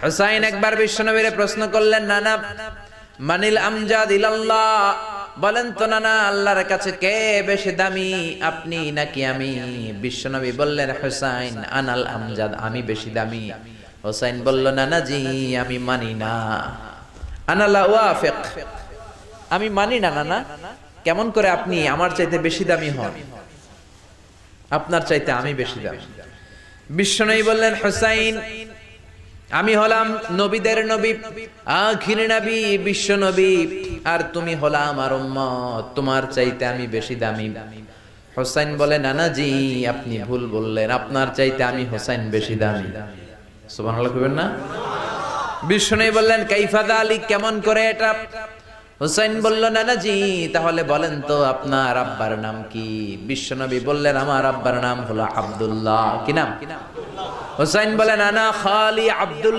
হুসাইন একবার বিশ্বনবীরে প্রশ্ন করলেন, নানা মানিল আমজাদ ইলাল্লাহ, বলেন তো নানা আল্লাহর কাছে কে বেশি দামি, আপনি নাকি আমি? বিশ্বনবী বললেন, হুসাইন আনাল আমজাদ, আমি বেশি দামি। হুসাইন বলল, নানা জি আমি মানি না, আনা লা ওয়াফিক, আমি মানি না নানা। কেমন করে আপনি আমার চাইতে বেশি দামি হন? আপনার চাইতে আমি বেশি দামি। বিশ্বনবী বললেন, হুসাইন আমি হলাম নবীদের নবী, আখির নবী বিশ্ব নবী, আর তুমি হলা আমার উম্মত, তোমার চাইতে আমি বেশি দামি। হুসাইন বলে, নানা জি আপনি ভুল বললেন, আপনার চাইতে আমি হুসাইন বেশি দামি। সুবহানাল্লাহ কইবেন না? বিশ্বনবী বললেন, কাইফা যালিক, কেমন করে এটা? হুসাইন বলল, নানা জি তাহলে বলেন তো আপনার আব্বার নাম কি? বিশ্বনবী বললেন, আমার আব্বার নাম হলো আব্দুল্লাহ। কি নাম? হুসাইন বলেন, আনা খালি আব্দুল্লাহ।